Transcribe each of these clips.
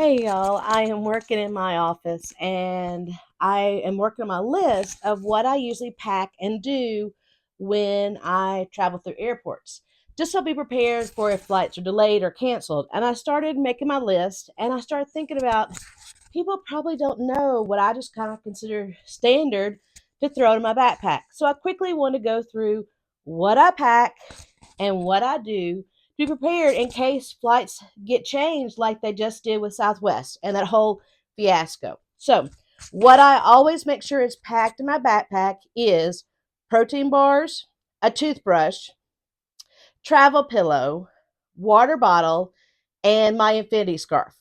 Hey y'all, I am working in my office and I am working on my list of what I usually pack and do when I travel through airports. Just so be prepared for if flights are delayed or canceled. And I started making my list and I started thinking about people probably don't know what I just kind of consider standard to throw in my backpack. So I quickly want to go through what I pack and what I do to be prepared in case flights get changed like they just did with Southwest and that whole fiasco. So, what I always make sure is packed in my backpack is protein bars, a toothbrush, travel pillow, water bottle, and my infinity scarf.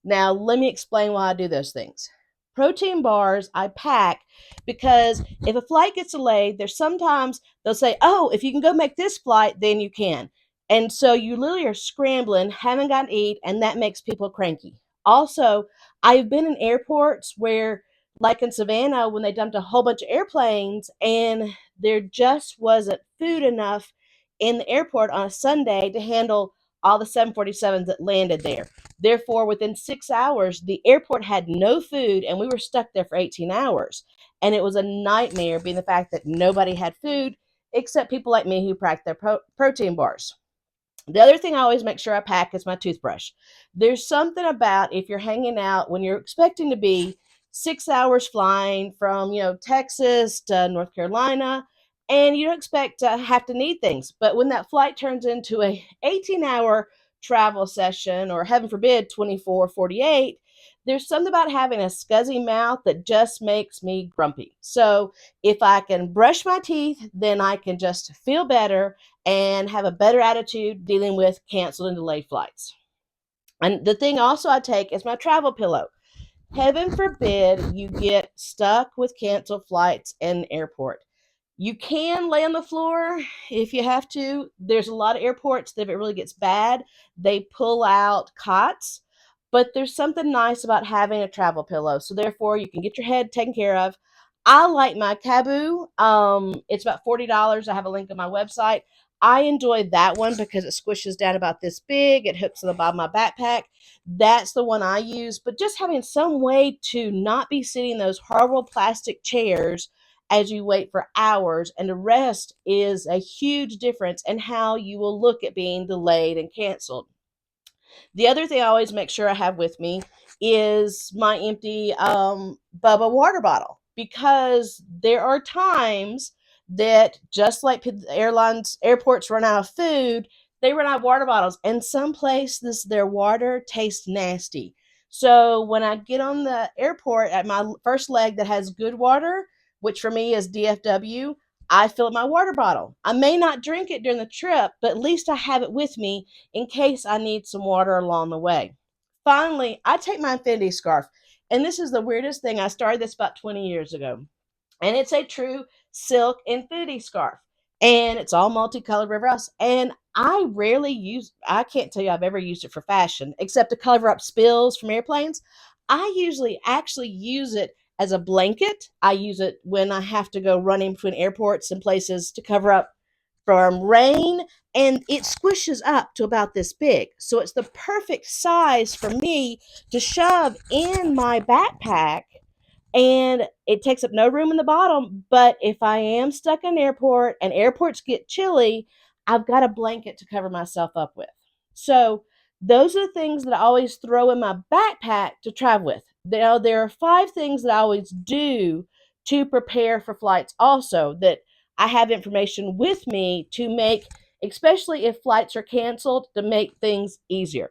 Now, let me explain why I do those things. Protein bars I pack because if a flight gets delayed, there's sometimes they'll say, "Oh, if you can go make this flight, then you can." And so you literally are scrambling, haven't gotten to eat, and that makes people cranky. Also, I've been in airports where, like in Savannah, when they dumped a whole bunch of airplanes and there just wasn't food enough in the airport on a Sunday to handle all the 747s that landed there. Therefore, within 6 hours, the airport had no food and we were stuck there for 18 hours. And it was a nightmare, being the fact that nobody had food except people like me who packed their protein bars. The other thing I always make sure I pack is my toothbrush. There's something about if you're hanging out when you're expecting to be 6 hours flying from, Texas to North Carolina, and you don't expect to have to need things. But when that flight turns into a 18-hour travel session, or heaven forbid, 24, 48, there's something about having a scuzzy mouth that just makes me grumpy. So if I can brush my teeth, then I can just feel better and have a better attitude dealing with canceled and delayed flights. And the thing also I take is my travel pillow. Heaven forbid you get stuck with canceled flights in the airport. You can lay on the floor if you have to. There's a lot of airports that if it really gets bad, they pull out cots. But there's something nice about having a travel pillow. So therefore you can get your head taken care of. I like my Taboo. It's about $40. I have a link on my website. I enjoy that one because it squishes down about this big. It hooks to the bottom of my backpack. That's the one I use. But just having some way to not be sitting in those horrible plastic chairs as you wait for hours, and the rest is a huge difference in how you will look at being delayed and canceled. The other thing I always make sure I have with me is my empty Bubba water bottle, because there are times that just like airports run out of food, they run out of water bottles, and some places their water tastes nasty. So when I get on the airport at my first leg that has good water, which for me is DFW, I fill up my water bottle. I may not drink it during the trip, but at least I have it with me in case I need some water along the way. Finally, I take my infinity scarf. And this is the weirdest thing. I started this about 20 years ago. And it's a true silk infinity scarf. And it's all multicolored wherever else. And I can't tell you I've ever used it for fashion, except to cover up spills from airplanes. I usually actually use it as a blanket. I use it when I have to go running between airports and places to cover up from rain, and it squishes up to about this big. So it's the perfect size for me to shove in my backpack, and it takes up no room in the bottom. But if I am stuck in an airport and airports get chilly, I've got a blanket to cover myself up with. So those are the things that I always throw in my backpack to travel with. Now, there are 5 things that I always do to prepare for flights also, that I have information with me to make, especially if flights are canceled, to make things easier.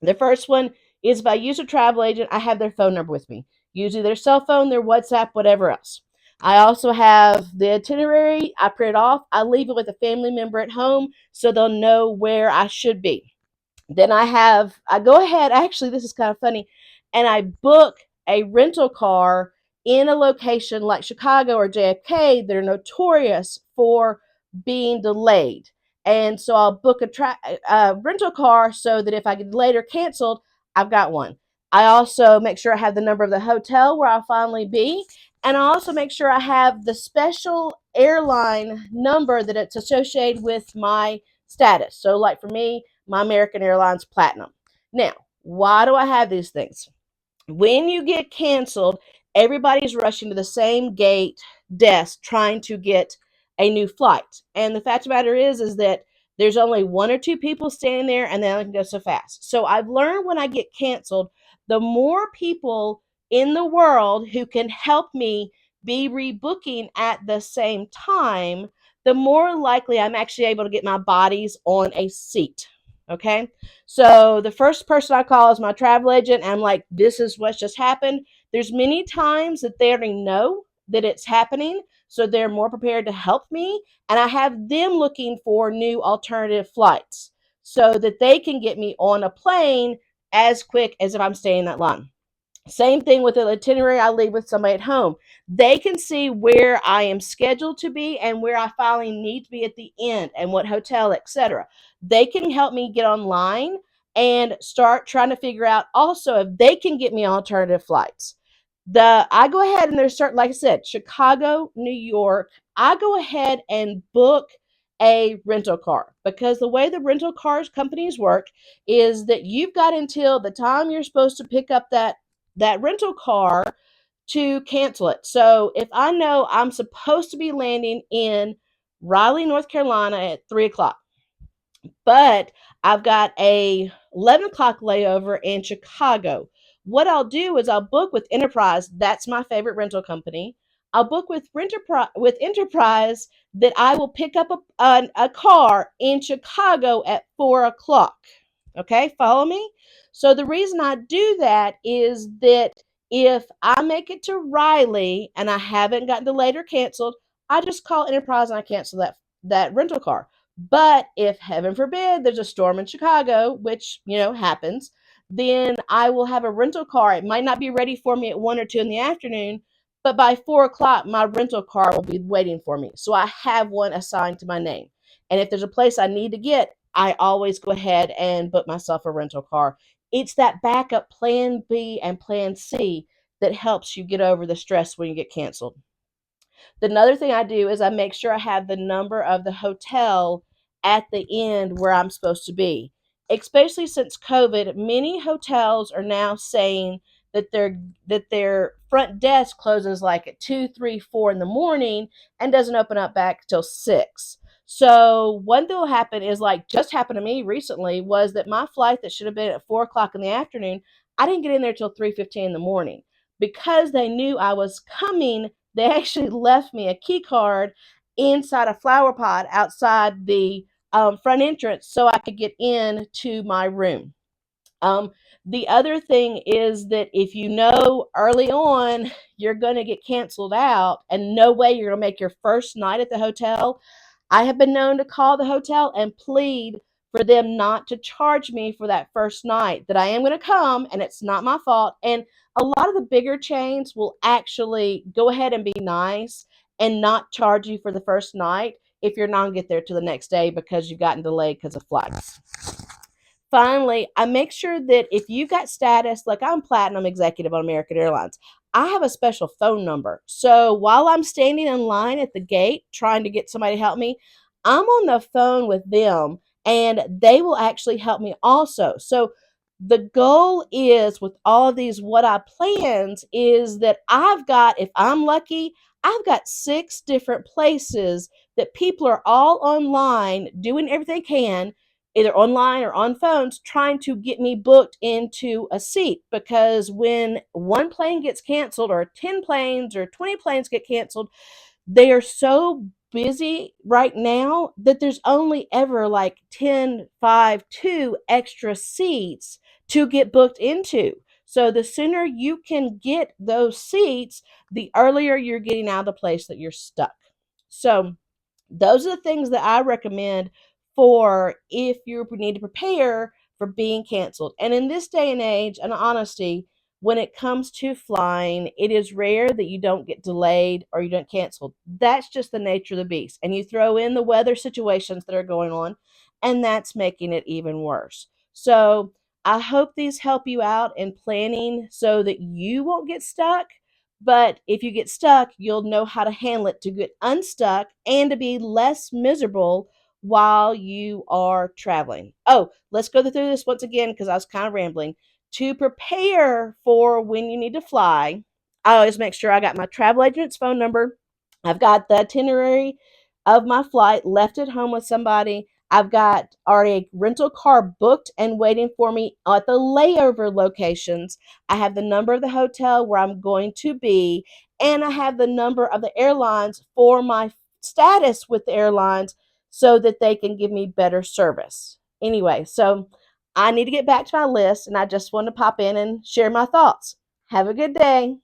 The first one is if I use a travel agent, I have their phone number with me, usually their cell phone, their WhatsApp, whatever else. I also have the itinerary. I print it off. I leave it with a family member at home so they'll know where I should be. Then I go ahead, actually, this is kind of funny, and I book a rental car in a location like Chicago or JFK that are notorious for being delayed. And so I'll book a rental car so that if I get delayed or canceled, I've got one. I also make sure I have the number of the hotel where I'll finally be. And I also make sure I have the special airline number that it's associated with my status. So, like for me, my American Airlines Platinum. Now, Why do I have these things? When you get canceled, everybody's rushing to the same gate desk trying to get a new flight. And the fact of the matter is that there's only one or two people standing there and they only can go so fast. So I've learned when I get canceled, the more people in the world who can help me be rebooking at the same time, the more likely I'm actually able to get my bodies on a seat. Okay. So the first person I call is my travel agent. And I'm like, this is what's just happened. There's many times that they already know that it's happening. So they're more prepared to help me. And I have them looking for new alternative flights so that they can get me on a plane as quick as if I'm staying that long. Same thing with the itinerary I leave with somebody at home. They can see where I am scheduled to be and where I finally need to be at the end and what hotel, etc. They can help me get online and start trying to figure out also if they can get me alternative flights. I go ahead and there's certain, like I said, Chicago, New York. I go ahead and book a rental car because the way the rental cars companies work is that you've got until the time you're supposed to pick up that rental car to cancel it. So if I know I'm supposed to be landing in Raleigh, North Carolina at 3 o'clock, but I've got a 11 o'clock layover in Chicago. What I'll do is I'll book with Enterprise. That's my favorite rental company. I'll book with Enterprise that I will pick up a car in Chicago at 4 o'clock. Okay, follow me? So the reason I do that is that if I make it to Riley and I haven't gotten delayed or canceled, I just call Enterprise and I cancel that rental car. But if heaven forbid there's a storm in Chicago, which happens, then I will have a rental car. It might not be ready for me at 1 or 2 in the afternoon, but by 4 o'clock, my rental car will be waiting for me. So I have one assigned to my name. And if there's a place I need to get, I always go ahead and book myself a rental car. It's that backup plan B and plan C that helps you get over the stress when you get canceled. Another thing I do is I make sure I have the number of the hotel at the end where I'm supposed to be. Especially since COVID, many hotels are now saying that their front desk closes like at 2, 3, 4 in the morning and doesn't open up back till 6. So one thing will happen is like just happened to me recently was that my flight that should have been at 4 o'clock in the afternoon, I didn't get in there till 3:15 in the morning because they knew I was coming. They actually left me a key card inside a flower pot outside the front entrance so I could get in to my room. Um, the other thing is that if you know early on you're going to get canceled out and no way you're going to make your first night at the hotel, I have been known to call the hotel and plead for them not to charge me for that first night, that I am going to come and it's not my fault. And a lot of the bigger chains will actually go ahead and be nice and not charge you for the first night if you're not going to get there till the next day because you've gotten delayed because of flights. Finally, I make sure that if you've got status, like I'm platinum executive on American Airlines, I have a special phone number. So while I'm standing in line at the gate trying to get somebody to help me, I'm on the phone with them and they will actually help me also. So the goal is with all of these what I plans is that I've got, if I'm lucky, I've got 6 different places that people are all online doing everything they can either online or on phones trying to get me booked into a seat because when one plane gets canceled or 10 planes or 20 planes get canceled, they are so busy right now that there's only ever like 10, 5, 2 extra seats to get booked into. So the sooner you can get those seats, the earlier you're getting out of the place that you're stuck. So those are the things that I recommend for if you need to prepare for being canceled. And in this day and age, and honesty, when it comes to flying, it is rare that you don't get delayed or you don't canceled. That's just the nature of the beast. And you throw in the weather situations that are going on, and that's making it even worse. So I hope these help you out in planning so that you won't get stuck, but if you get stuck, you'll know how to handle it to get unstuck and to be less miserable while you are traveling. Oh, let's go through this once again because I was kind of rambling. To prepare for when you need to fly, I always make sure I got my travel agent's phone number. I've got the itinerary of my flight left at home with somebody. I've got already a rental car booked and waiting for me at the layover locations. I have the number of the hotel where I'm going to be, and I have the number of the airlines for my status with the airlines so that they can give me better service. Anyway, so I need to get back to my list, and I just want to pop in and share my thoughts. Have a good day.